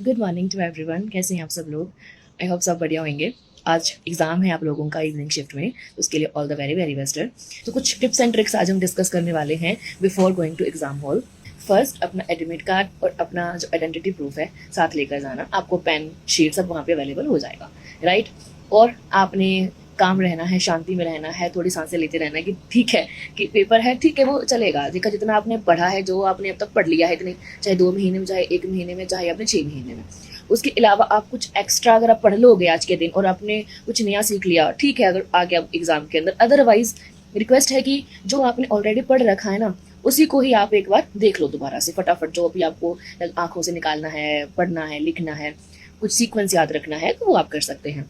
Good morning to everyone. कैसे हैं आप सब लोग? आई होप सब बढ़िया होंगे। आज एग्ज़ाम है आप लोगों का इवनिंग शिफ्ट में, तो उसके लिए all the very very best है। तो कुछ टिप्स एंड ट्रिक्स आज हम डिस्कस करने वाले हैं before going to exam hall. First, अपना एडमिट कार्ड और अपना जो आइडेंटिटी प्रूफ है साथ लेकर जाना। आपको पेन शीट सब वहाँ पे अवेलेबल हो जाएगा, राइट। और आपने काम रहना है, शांति में रहना है, थोड़ी सांसें लेते रहना है कि ठीक है कि पेपर है, ठीक है वो चलेगा। देखा जितना आपने पढ़ा है, जो आपने अब तक पढ़ लिया है, इतने चाहे 2 महीने में, चाहे 1 महीने में, चाहे आपने 6 महीने में, उसके अलावा आप कुछ एक्स्ट्रा अगर आप पढ़ लोगे आज के दिन और आपने कुछ नया सीख लिया, ठीक है, अगर आगे आप एग्जाम के अंदर। अदरवाइज रिक्वेस्ट है कि जो आपने ऑलरेडी पढ़ रखा है ना, उसी को ही आप एक बार देख लो दोबारा से फटाफट। जो अभी आपको आंखों से निकालना है, पढ़ना है, लिखना है, कुछ सीक्वेंस याद रखना है, तो वो आप कर सकते हैं।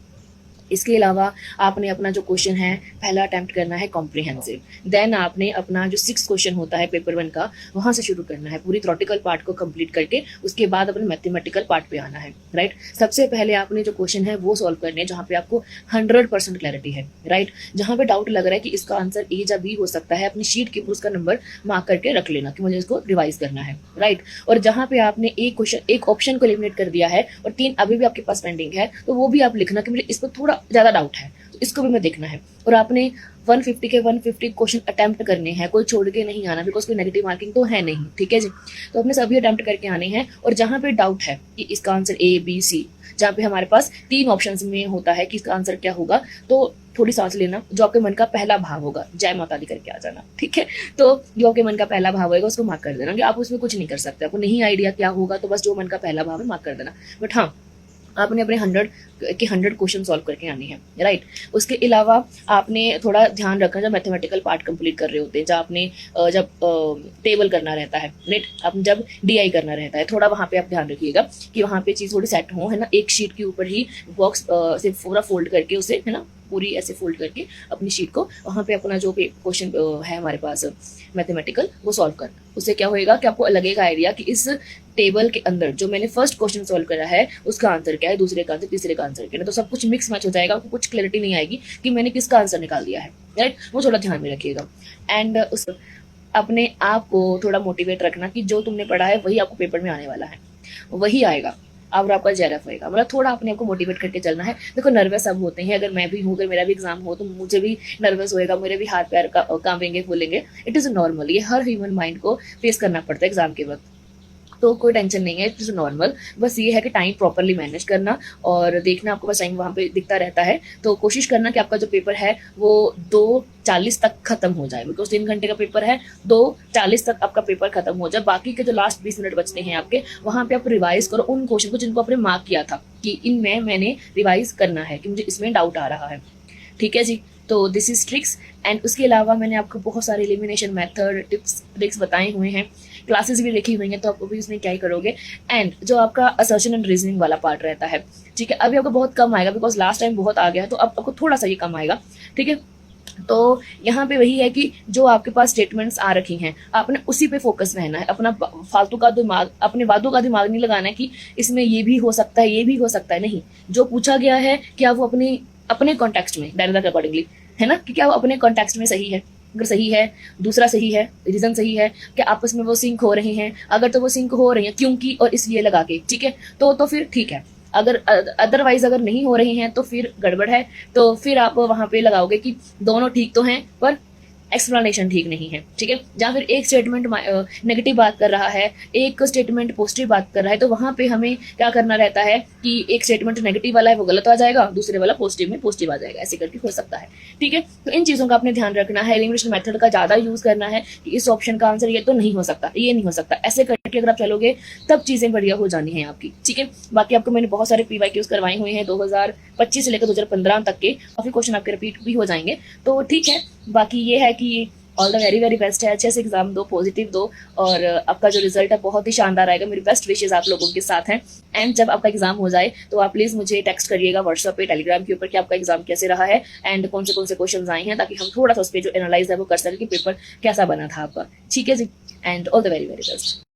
इसके अलावा आपने अपना जो क्वेश्चन है पहला अटैम्प्ट करना है कॉम्प्रिहेंसिव। देन आपने अपना जो 6 क्वेश्चन होता है पेपर 1 का, वहाँ से शुरू करना है, पूरी थ्योरेटिकल पार्ट को कंप्लीट करके उसके बाद अपने मैथमेटिकल पार्ट पे आना है, राइट। सबसे पहले आपने जो क्वेश्चन है वो सॉल्व करने हैं जहाँ पे आपको 100% क्लैरिटी है, राइट। जहाँ पे डाउट लग रहा है कि इसका आंसर ए या बी हो सकता है, अपनी शीट के ऊपर उसका नंबर मार्क करके रख लेना कि मुझे इसको रिवाइज करना है, राइट। और जहाँ पे आपने एक ऑप्शन को एलिमिनेट कर दिया है और 3 अभी भी आपके पास पेंडिंग है, तो वो भी आप लिखना कि मुझे इस पर थोड़ा ज़्यादा डाउट है, तो इसको भी मैं देखना है। और आपने 150 के 150 क्वेश्चन अटेम्प्ट करने हैं, कोई छोड़ के नहीं आना, बिकॉज कोई नेगेटिव मार्किंग तो है नहीं, ठीक है जी। तो अपने सभी अटेम्प्ट करके आने हैं। और जहाँ पे डाउट है कि इसका आंसर ए बी सी, जहाँ पे हमारे पास 3 ऑप्शंस में होता है कि इसका आंसर क्या होगा, तो थोड़ी सांस लेना। जो आपके मन का पहला भाव होगा, जय माता दी करके आ जाना, ठीक है। तो जो आपके मन का पहला भाव होगा उसको मार्क कर देना, कि आप उसमें कुछ नहीं कर सकते, आपको नहीं आइडिया क्या होगा, तो बस जो मन का पहला भाव है मार्क कर देना। बट हाँ, आपने अपने 100 क्वेश्चन सॉल्व करके आनी है, राइट। उसके अलावा आपने थोड़ा ध्यान रखना, जब मैथमेटिकल पार्ट कंप्लीट कर रहे होते हैं, जब आपने जब टेबल करना रहता है, राइट, आप जब डीआई करना रहता है, थोड़ा वहाँ पे आप ध्यान रखिएगा कि वहाँ पे चीज़ थोड़ी सेट हो, है ना। एक शीट के ऊपर ही बॉक्स से पूरा फोल्ड करके उसे, है ना, पूरी ऐसे फोल्ड करके अपनी शीट को वहाँ पे अपना जो क्वेश्चन है हमारे पास मैथमेटिकल, वो सॉल्व करना। उससे क्या होएगा कि आपको लगेगा आइडिया कि इस टेबल के अंदर जो मैंने फर्स्ट क्वेश्चन सॉल्व करा है उसका आंसर क्या है, दूसरे का आंसर, तीसरे का आंसर क्या है। तो सब कुछ मिक्स मैच हो जाएगा, आपको कुछ क्लैरिटी नहीं आएगी कि मैंने किसका आंसर निकाल दिया है, राइट। वो थोड़ा ध्यान में रखिएगा। एंड उस अपने आप को थोड़ा मोटिवेट रखना कि जो तुमने पढ़ा है वही आपको पेपर में आने वाला है, वही आएगा और आपका जेरफ होएगा। मतलब थोड़ा अपने आप को मोटिवेट करके चलना है। देखो, नर्वस सब होते हैं, अगर मैं भी हूँ, अगर मेरा भी एग्जाम हो तो मुझे भी नर्वस होएगा, मेरे भी हाथ पैर कांपेंगे, फूलेंगे। इट इज़ नॉर्मल, ये हर ह्यूमन माइंड को फेस करना पड़ता है एग्जाम के वक्त, तो कोई टेंशन नहीं है, इट इज़ नॉर्मल। बस ये है कि टाइम प्रॉपरली मैनेज करना और देखना, आपको बस टाइम वहाँ पे दिखता रहता है, तो कोशिश करना कि आपका जो पेपर है वो 2:40 तक खत्म हो जाए, बिकॉज 3 घंटे का पेपर है, 2:40 तक आपका पेपर खत्म हो जाए। बाकी के जो लास्ट 20 मिनट बचते हैं आपके, वहाँ पे आप रिवाइज करो उन क्वेश्चन को जिनको आपने मार्क किया था कि इनमें मैंने रिवाइज करना है, कि मुझे इसमें डाउट आ रहा है, ठीक है जी। तो दिस इज ट्रिक्स। एंड उसके अलावा मैंने आपको बहुत सारे एलिमिनेशन मेथड, टिप्स, ट्रिक्स बताए हुए हैं, क्लासेस भी देखी हुई हैं, तो आप अभी उसमें क्या ही करोगे। एंड जो आपका असर्शन एंड रीजनिंग वाला पार्ट रहता है, ठीक है, अभी आपको बहुत कम आएगा, बिकॉज लास्ट टाइम बहुत आ गया है, तो अब आपको थोड़ा सा ये कम आएगा, ठीक है। तो यहाँ पे वही है कि जो आपके पास स्टेटमेंट्स आ रखी हैं, आपने उसी पे फोकस रहना है। अपना फालतू का दिमाग, अपने वादों का दिमाग नहीं लगाना है कि इसमें ये भी हो सकता है, ये भी हो सकता है, नहीं। जो पूछा गया है क्या वो अपने अपने कॉन्टेक्स्ट में, डायरेक्ट अकॉर्डिंगली, है ना, कि क्या वो अपने कॉन्टेक्स्ट में सही है। अगर सही है, दूसरा सही है, रीजन सही है, कि आपस में वो सिंक हो रहे हैं, अगर तो वो सिंक हो रही हैं क्योंकि और इसलिए लगा के, ठीक है, तो फिर ठीक है। अगर अदरवाइज अगर नहीं हो रही हैं तो फिर गड़बड़ है, तो फिर आप वहां पे लगाओगे कि दोनों ठीक तो हैं पर एक्सप्लेनेशन ठीक नहीं है, ठीक है। जहाँ फिर एक स्टेटमेंट नेगेटिव बात कर रहा है, एक स्टेटमेंट पॉजिटिव बात कर रहा है, तो वहां पे हमें क्या करना रहता है कि एक स्टेटमेंट नेगेटिव वाला है वो गलत आ जाएगा, दूसरे वाला पॉजिटिव में पॉजिटिव आ जाएगा, ऐसे करके हो सकता है, ठीक है। तो इन चीज़ों का आपने ध्यान रखना है। एलिमिनेशन मेथड का ज़्यादा यूज़ करना है कि इस ऑप्शन का आंसर ये तो नहीं हो सकता, ये नहीं हो सकता, ऐसे करके अगर आप चलोगे तब चीज़ें बढ़िया हो जानी है आपकी, ठीक है। बाकी आपको मैंने बहुत सारे PYQs करवाए हुए हैं 2025 से लेकर 2015 तक के, काफ़ी क्वेश्चन आपके रिपीट भी हो जाएंगे, तो ठीक है। बाकी ये है कि all the very very best है, अच्छे से एग्जाम दो, पॉजिटिव दो, और आपका जो रिजल्ट है बहुत ही शानदार आएगा। मेरी बेस्ट विशेज आप लोगों के साथ हैं। एंड जब आपका एग्जाम हो जाए तो आप प्लीज़ मुझे टेक्स्ट करिएगा व्हाट्सएप पे, टेलीग्राम के ऊपर कि आपका एग्जाम कैसे रहा है एंड कौन से क्वेश्चन आए हैं, ताकि हम थोड़ा सा उस पर जो एनालाइज है वो कर सकें कि पेपर कैसा बना था आपका, ठीक है जी। And all the very very best.